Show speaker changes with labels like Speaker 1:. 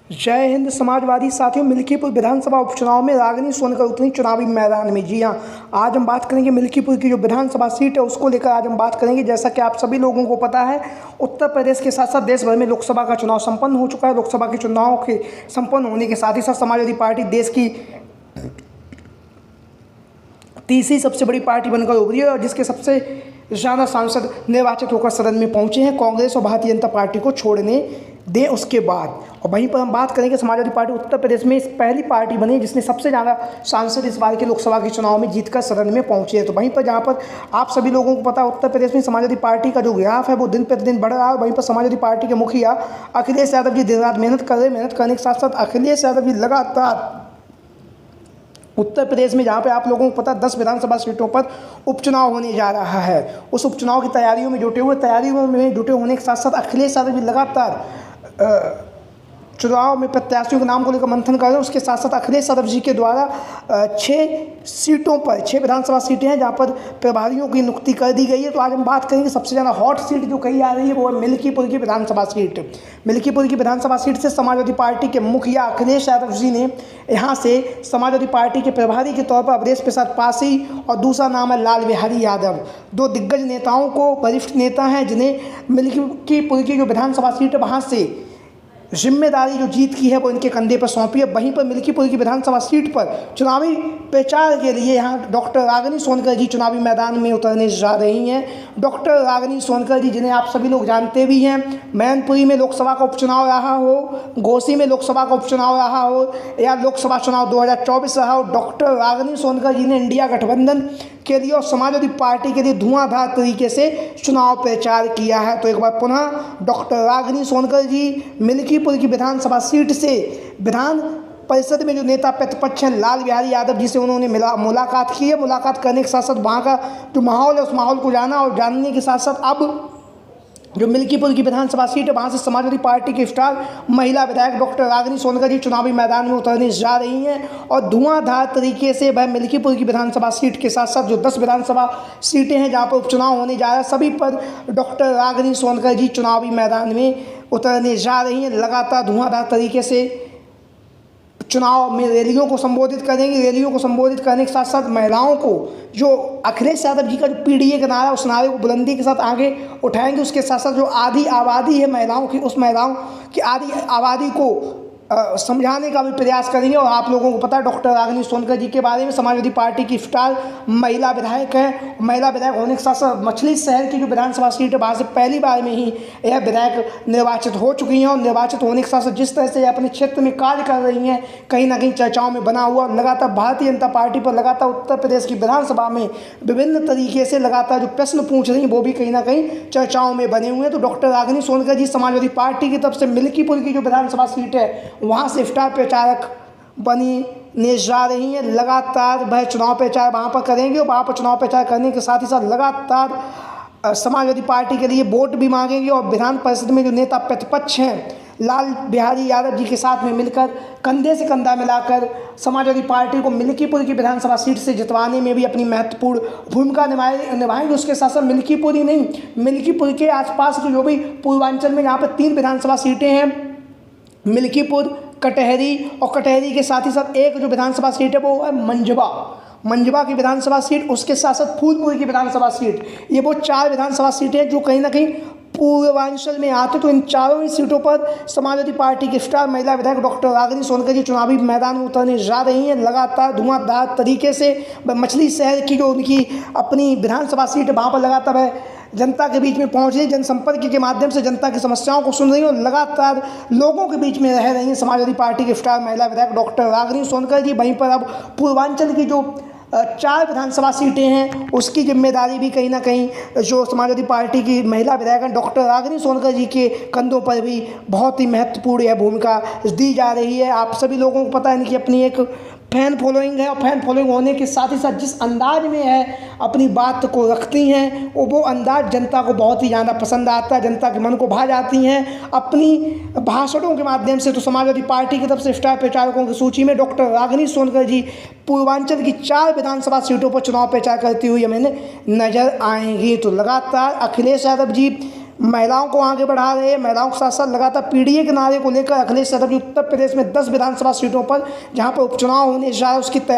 Speaker 1: जय हिंद समाजवादी साथियों, मिल्कीपुर विधानसभा उपचुनाव में रागिनी सोनकर उतरी चुनावी मैदान में। जी हाँ, आज हम बात करेंगे मिल्कीपुर की जो विधानसभा सीट है उसको लेकर आज हम बात करेंगे। जैसा कि आप सभी लोगों को पता है, उत्तर प्रदेश के साथ साथ देश भर में लोकसभा का चुनाव संपन्न हो चुका है। लोकसभा के चुनाव के संपन्न होने के साथ ही साथ समाजवादी पार्टी देश की तीसरी सबसे बड़ी पार्टी बनकर उभरी है और जिसके सबसे ज़्यादा सांसद निर्वाचित होकर सदन में पहुंचे हैं कांग्रेस और भारतीय जनता पार्टी को छोड़ने दें उसके बाद। और वहीं पर हम बात करेंगे समाजवादी पार्टी उत्तर प्रदेश में पहली पार्टी बनी जिसने सबसे ज़्यादा सांसद इस बार के लोकसभा के चुनाव में जीतकर सदन में पहुंचे हैं। तो वहीं पर जहां पर आप सभी लोगों को पता है, उत्तर प्रदेश में समाजवादी पार्टी का जो ग्राफ है वो दिन प्रतिदिन बढ़ रहा है। वहीं पर समाजवादी पार्टी के मुखिया अखिलेश यादव जी दिन रात मेहनत कर रहे हैं। मेहनत करने के साथ साथ अखिलेश यादव जी लगातार उत्तर प्रदेश में, जहाँ पे आप लोगों को पता 10 विधानसभा सीटों पर उपचुनाव होने जा रहा है, उस उपचुनाव की तैयारियों में जुटे होने के साथ साथ अखिलेश यादव भी लगातार चुनाव में प्रत्याशियों के नाम को लेकर मंथन कर रहे हैं। उसके साथ साथ अखिलेश यादव जी के द्वारा 6 विधानसभा सीटें हैं जहाँ पर प्रभारियों की नियुक्ति कर दी गई है। तो आज हम बात करेंगे सबसे ज़्यादा हॉट सीट जो कही जा रही है वो है मिल्कीपुर की विधानसभा सीट। मिल्कीपुर की विधानसभा सीट से समाजवादी पार्टी के मुखिया अखिलेश यादव जी ने यहाँ से समाजवादी पार्टी के प्रभारी के तौर पर अवधेश प्रसाद पासी और दूसरा नाम है लाल बिहारी यादव, दो दिग्गज नेताओं को, वरिष्ठ नेता हैं जिन्हें मिल्कीपुर की जो विधानसभा सीट है वहाँ से जिम्मेदारी जो जीत की है वो इनके कंधे पर सौंपी है। वहीं पर मिल्कीपुर की विधानसभा सीट पर चुनावी प्रचार के लिए यहाँ डॉक्टर रागिनी सोनकर जी चुनावी मैदान में उतरने जा रही हैं। डॉक्टर रागिनी सोनकर जी, जिन्हें आप सभी लोग जानते भी हैं, मैनपुरी में लोकसभा का उपचुनाव रहा हो, घोसी में लोकसभा का उपचुनाव रहा हो या लोकसभा चुनाव 2024 रहा हो, डॉक्टर रागिनी सोनकर जी ने इंडिया गठबंधन के लिए और समाजवादी पार्टी के लिए धुआंधार तरीके से चुनाव प्रचार किया है। तो एक बार पुनः डॉक्टर रागिनी सोनकर जी मिल्कीपुर की विधानसभा सीट से विधान परिषद में जो नेता प्रतिपक्ष हैं लाल बिहारी यादव जी से उन्होंने मुलाकात की है। मुलाकात करने के साथ साथ वहाँ का जो माहौल है उस माहौल को जाना और जानने के साथ साथ अब जो मिल्कीपुर की विधानसभा सीट है वहाँ से समाजवादी पार्टी के स्टार महिला विधायक डॉक्टर रागिनी सोनकर जी चुनावी मैदान में उतरने जा रही हैं और धुआंधार तरीके से वह मिल्कीपुर की विधानसभा सीट के साथ साथ जो 10 विधानसभा सीटें हैं जहाँ पर उपचुनाव होने जा रहा है सभी पर डॉक्टर रागिनी सोनकर जी चुनावी मैदान में उतरने जा रही हैं। लगातार धुआंधार तरीके से चुनाव में रैलियों को संबोधित करेंगे। रैलियों को संबोधित करने के साथ साथ महिलाओं को, जो अखिलेश यादव जी का जो पीडीए का नारा, उस नारे को बुलंदी के साथ आगे उठाएंगे। उसके साथ साथ जो आधी आबादी है महिलाओं की, उस महिलाओं की आधी आबादी को समझाने का भी प्रयास करेंगे। और आप लोगों को पता है डॉक्टर रागिनी सोनकर जी के बारे में, समाजवादी पार्टी की स्टार महिला विधायक है। महिला विधायक होने के साथ साथ मछली शहर की जो विधानसभा सीट है वहाँ से पहली बार में ही यह विधायक निर्वाचित हो चुकी हैं और निर्वाचित होने के साथ साथ जिस तरह से अपने क्षेत्र में कार्य कर रही हैं कहीं ना कहीं चर्चाओं में बना हुआ। लगातार भारतीय जनता पार्टी पर लगातार उत्तर प्रदेश की विधानसभा में विभिन्न तरीके से लगातार जो प्रश्न पूछ रही हैं वो भी कहीं ना कहीं चर्चाओं में बने हुए हैं। तो डॉक्टर रागिनी सोनकर जी समाजवादी पार्टी की तरफ से मिल्कीपुर की जो विधानसभा सीट है वहाँ से स्टार प्रचारक बनने जा रही हैं। लगातार वह चुनाव प्रचार वहाँ पर करेंगे और वहाँ पर चुनाव प्रचार करने के साथ ही साथ लगातार समाजवादी पार्टी के लिए वोट भी मांगेंगे और विधान परिषद में जो नेता प्रतिपक्ष हैं लाल बिहारी यादव जी के साथ में मिलकर कंधे से कंधा मिलाकर समाजवादी पार्टी को मिल्कीपुर की विधानसभा सीट से जितवाने में भी अपनी महत्वपूर्ण भूमिका निभाएंगे। उसके साथ साथ मिल्कीपुर ही नहीं, मिल्कीपुर के आसपास के जो भी पूर्वांचल में जहाँ पर 3 विधानसभा सीटें हैं, मिल्कीपुर, कटहरी और कटहरी के साथ ही साथ एक जो विधानसभा सीट है वो है मंझवा की विधानसभा सीट, उसके साथ साथ फूलपुर की विधानसभा सीट। ये वो 4 विधानसभा सीटें जो कहीं ना कहीं पूर्वांचल में आते। तो इन चारों ही सीटों पर समाजवादी पार्टी के स्टार महिला विधायक डॉक्टर रागिनी सोनकर जी चुनावी मैदान में उतरने जा रही हैं। लगातार धुआंधार तरीके से मछली शहर की जो उनकी अपनी विधानसभा सीट है वहाँ पर लगातार है जनता के बीच में पहुंच रही, जनसंपर्क के माध्यम से जनता की समस्याओं को सुन रही है और लगातार लोगों के बीच में रह रही हैं समाजवादी पार्टी के स्टार महिला विधायक डॉक्टर रागिनी सोनकर जी। वहीं पर अब पूर्वांचल की जो 4 विधानसभा सीटें हैं उसकी जिम्मेदारी भी कहीं ना कहीं जो समाजवादी पार्टी की महिला विधायक हैं डॉक्टर रागिनी सोनकर जी के कंधों पर भी बहुत ही महत्वपूर्ण यह भूमिका दी जा रही है। आप सभी लोगों को पता है इनकी अपनी एक फैन फॉलोइंग है और फैन फॉलोइंग होने के साथ ही साथ जिस अंदाज में है अपनी बात को रखती हैं वो अंदाज जनता को बहुत ही ज़्यादा पसंद आता है, जनता के मन को भा जाती हैं अपनी भाषणों के माध्यम से। तो समाजवादी पार्टी की तरफ से स्टार प्रचारकों की सूची में डॉक्टर रागिनी सोनकर जी पूर्वांचल की 4 विधानसभा सीटों पर चुनाव प्रचार करती हुई हमें नजर आएंगी। तो लगातार अखिलेश यादव जी महिलाओं को आगे बढ़ा रहे हैं। महिलाओं के साथ साथ लगातार पीडीए के नारे को लेकर अखिलेश यादव जी उत्तर प्रदेश में 10 विधानसभा सीटों पर जहां पर उपचुनाव होने जा रहा है उसकी तैयारी